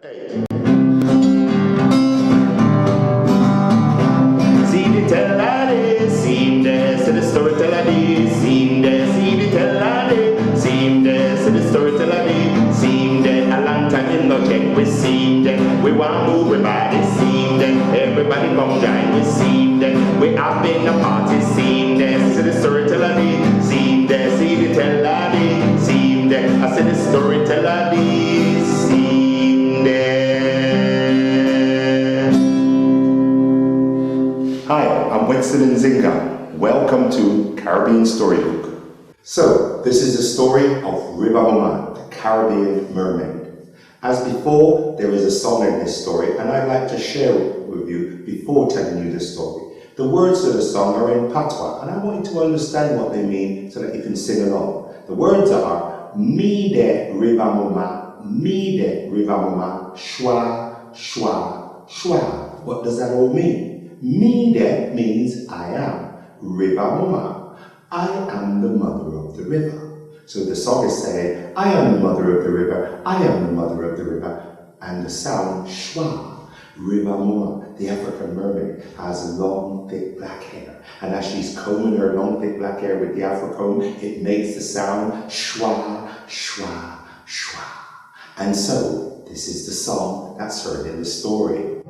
Hey. See the teller day, see the storyteller day, see the teller day, see the storyteller day, see a long time in no check, we see them, we want to move with body, see them, everybody come join, we see them, we have been a party, see the storyteller day, see the teller day, see I see the storyteller day, see them. Hi, I'm Winston and Nzinga. Welcome to Caribbean Storybook. So, this is the story of Riba Muma, the Caribbean mermaid. As before, there is a song in this story, and I'd like to share it with you before telling you the story. The words of the song are in patois, and I want you to understand what they mean so that you can sing along. The words are Mi de Riba Muma, Mi de Riba Muma, Shwa, Shwa, Shwa. What does that all mean? Mi de means I am. Riba Muma, I am the mother of the river. So the song is saying, I am the mother of the river, I am the mother of the river. And the sound Shwa. Riba Muma, the African mermaid, has long, thick black hair. And as she's combing her long, thick black hair with the afro comb, it makes the sound shwa, shwa, shwa. And so, this is the song that's heard in the story.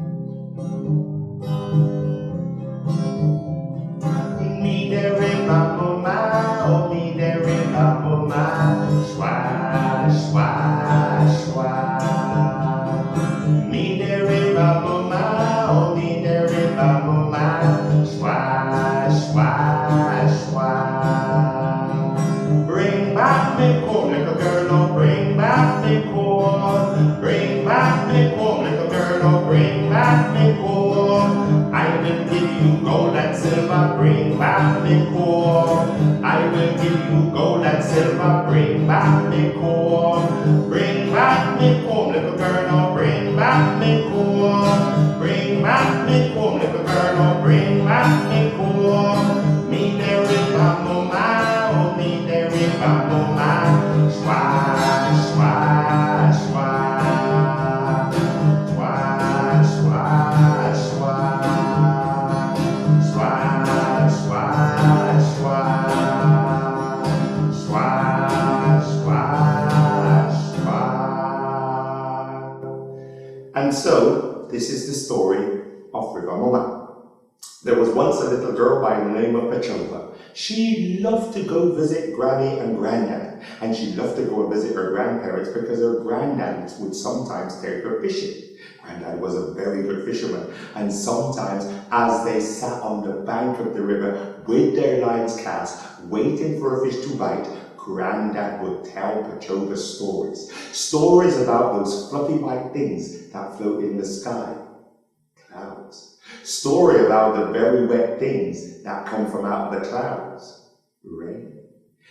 Me de Riba Muma, oh me de Riba Muma, shwa, shwa, shwa. Me de Riba Muma, oh me de Riba Muma, shwa, shwa, shwa. Bring back me comb, little girl, oh bring back me comb. Bring back me comb, little girl, oh bring back me comb. I will give you gold and silver, bring back me comb. I will give you gold and silver, bring back me comb. Bring back me comb, little girl, oh bring back me comb. Bring back me comb, little girl, oh bring back me comb. Me de Riba Muma, oh me de Riba Muma, shwa, shwa, shwa. Shwa, shwa, shwa. Shwa, shwa, shwa. Shwa, shwa, shwa. And so, this is the story of Riba Muma. There was once a little girl by the name of Pachova. She loved to go visit Granny and Granddad, and she loved to go and visit her grandparents because her granddad would sometimes take her fishing. Granddad was a very good fisherman, and sometimes as they sat on the bank of the river with their lines cast, waiting for a fish to bite, Granddad would tell Pachova stories. Stories about those fluffy white things that float in the sky. Clouds. Story about the very wet things that come from out of the clouds. Rain.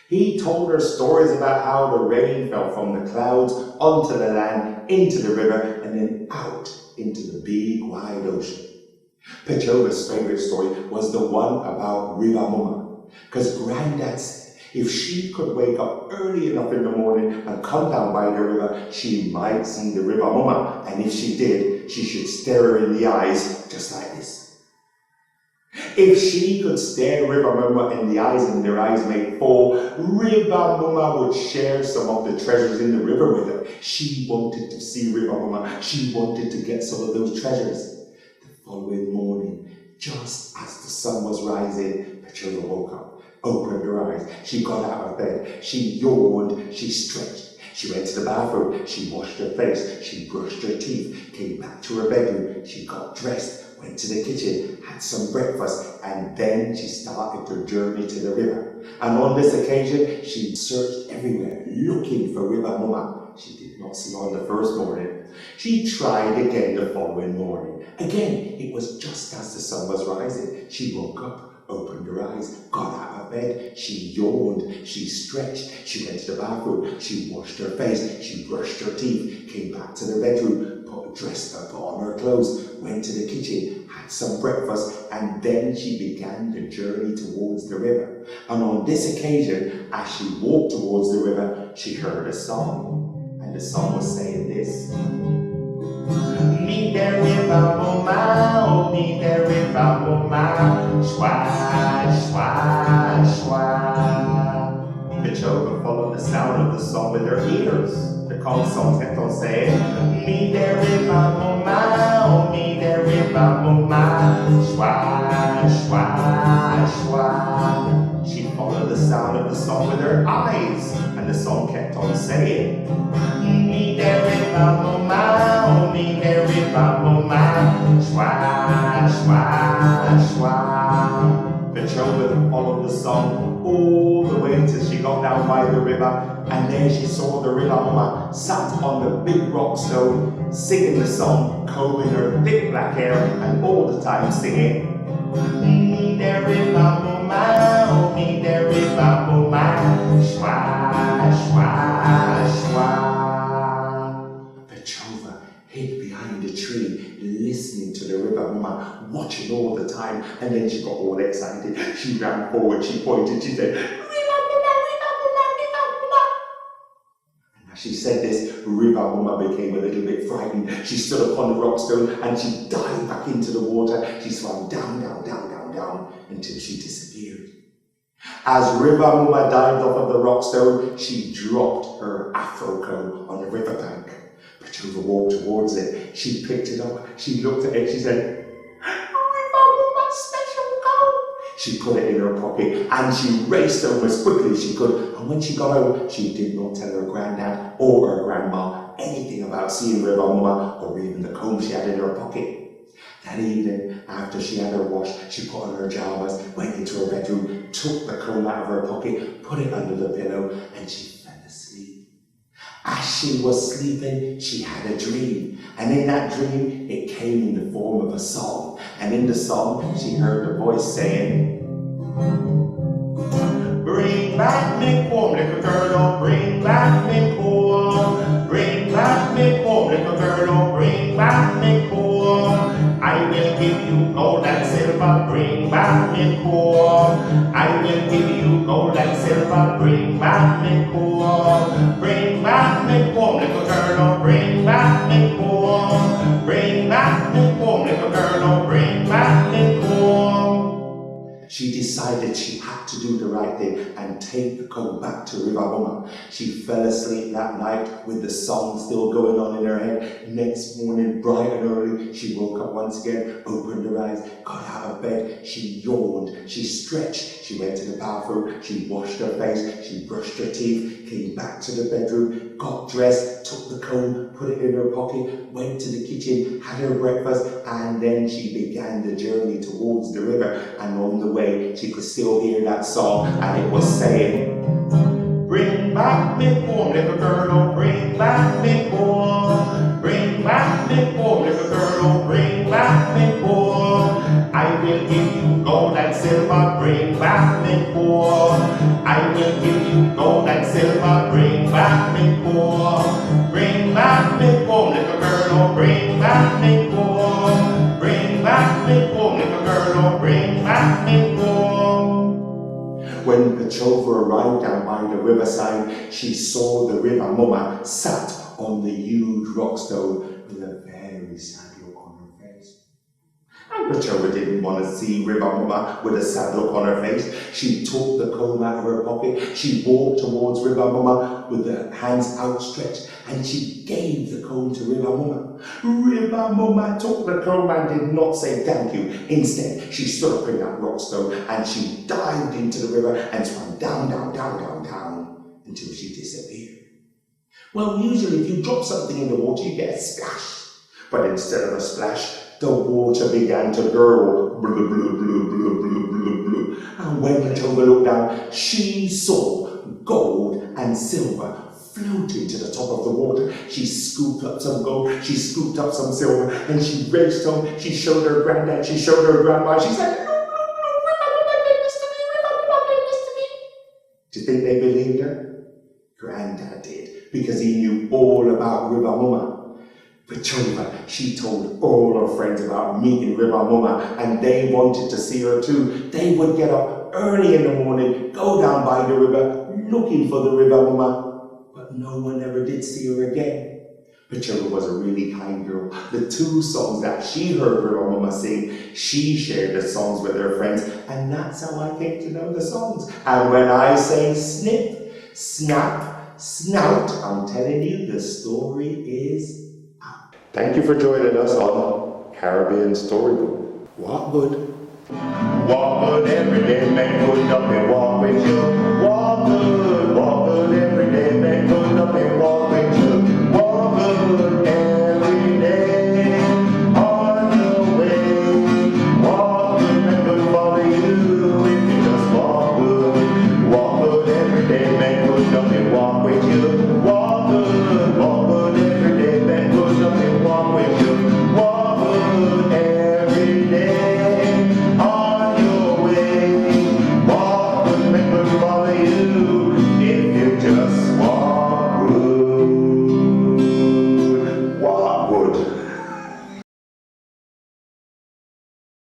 He told her stories about how the rain fell from the clouds onto the land, into the river, and then out into the big wide ocean. Pachova's favorite story was the one about Riba Muma, because Granddad said if she could wake up early enough in the morning and come down by the river, she might see the Riba Muma, and if she did, she should stare her in the eyes just like this. If she could stare Riba Muma in the eyes and their eyes made full, Riba Muma would share some of the treasures in the river with her. She wanted to see Riba Muma. She wanted to get some of those treasures. The following morning, just as the sun was rising, Pachova woke up. Opened her eyes, she got out of bed, she yawned, she stretched, she went to the bathroom, she washed her face, she brushed her teeth, came back to her bedroom, she got dressed, went to the kitchen, had some breakfast, and then she started her journey to the river. And on this occasion, she searched everywhere, looking for Riba Muma. She did not see her on the first morning. She tried again the following morning. Again, it was just as the sun was rising. She woke up, opened her eyes, got out of bed, she yawned, she stretched, she went to the bathroom, she washed her face, she brushed her teeth, came back to the bedroom, put on her clothes, went to the kitchen, had some breakfast, and then she began the journey towards the river. And on this occasion, as she walked towards the river, she heard a song, and the song was saying this. the sound of the song with their ears. The song kept on saying, me there Riba Muma, oh me there Riba Muma, shwa, shwa, shwa. She followed the sound of the song with her eyes, and the song kept on saying, me there Riba Muma, oh me there Riba Muma, shwa, shwa, shwa. Petrova followed the song all the way till she got down by the river, and there she saw the Riba Muma sat on the big rock stone, singing the song, combing her thick black hair, and all the time singing, me there Riba Muma, oh me there Riba Muma, shwa, shwa, shwa. Petrova hid behind a tree, listening to the Riba Muma, watching all the time, and then she got all excited. She ran forward, she pointed, she said, Riba Muma, Riba Muma, Riba Muma. And as she said this, Riba Muma became a little bit frightened. She stood upon the rock stone and she dived back into the water. She swam down, down, down, down, down, until she disappeared. As Riba Muma dived off of the rock stone, she dropped her afro comb on the riverbank. Petrova walked towards it. She picked it up. She looked at it. She said, Riba Muma special comb. She put it in her pocket and she raced home as quickly as she could. And when she got home, she did not tell her granddad or her grandma anything about seeing Riba Muma or even the comb she had in her pocket. That evening, after she had her wash, she put on her pajamas, went into her bedroom, took the comb out of her pocket, put it under the pillow, and she fell asleep. As she was sleeping, she had a dream. And in that dream, it came in the form of a song. And in the song, she heard a voice saying, bring back me home, little girl, oh, bring back me home. Bring back me home, little girl, oh, bring back me home. I will give you gold and silver, bring back me home. I will give you gold and silver, bring back me home. Bring back me home, little girl, oh, bring back me home. Bring back me home, little girl, oh, bring back me home. She decided she had to do the right thing and take the comb back to Riba Muma. She fell asleep that night with the song still going on in her head. Next morning, bright and early, she woke up once again, opened her eyes, got out of bed, she yawned, she stretched, she went to the bathroom, she washed her face, she brushed her teeth, came back to the bedroom, got dressed, took the comb, put it in her pocket, went to the kitchen, had her breakfast, and then she began the journey towards the river. And on the way, she could still hear that song, and it was saying, bring back me home, little girl, oh, bring back me home. Bring back me home, little girl, oh, bring back me home. I will give you gold and silver, bring back me home. I will give you gold and silver, bring back me home. Bring back me home, little girl, oh, bring back me home. Bring back me home, little girl, oh, bring back me home. When Petrova arrived down by the riverside, she saw the Riba Muma sat on the huge rock stone with a very sad look on her face. And Petrova didn't want to see Riba Muma with a sad look on her face. She took the comb out of her pocket. She walked towards Riba Muma with her hands outstretched, and she gave the comb to Riba Muma. Riba Muma took the comb and did not say thank you. Instead, she stood up in that rock stone and she dived into the river and swam down, down, down, down, down until she disappeared. Well, usually if you drop something in the water, you get a splash. But instead of a splash, the water began to gurgle, blub, blub, blub, blub, blub, blub, blub. And when Petrova looked down, she saw gold and silver floating to the top of the water. She scooped up some gold, she scooped up some silver, and she raced home. She showed her granddad, she showed her grandma. She said, "Look, look, look, Riba Muma gave this to me, Riba Muma gave this to me." Do you think they believed her? Granddad did, because he knew all about Riba Muma. Petrova, she told all her friends about meeting Riba Muma, and they wanted to see her too. They would get up early in the morning, go down by the river, looking for the Riba Muma. But no one ever did see her again. Petrova was a really kind girl. The 2 songs that she heard Riba Muma sing, she shared the songs with her friends, and that's how I came to know the songs. And when I say snip, snap, snout, I'm telling you, the story is out. Thank you for joining us on Caribbean Storybook. Walk good. Walk good every day, make good up and walk with you. Walk good every day, make good up and walk with you. Walk good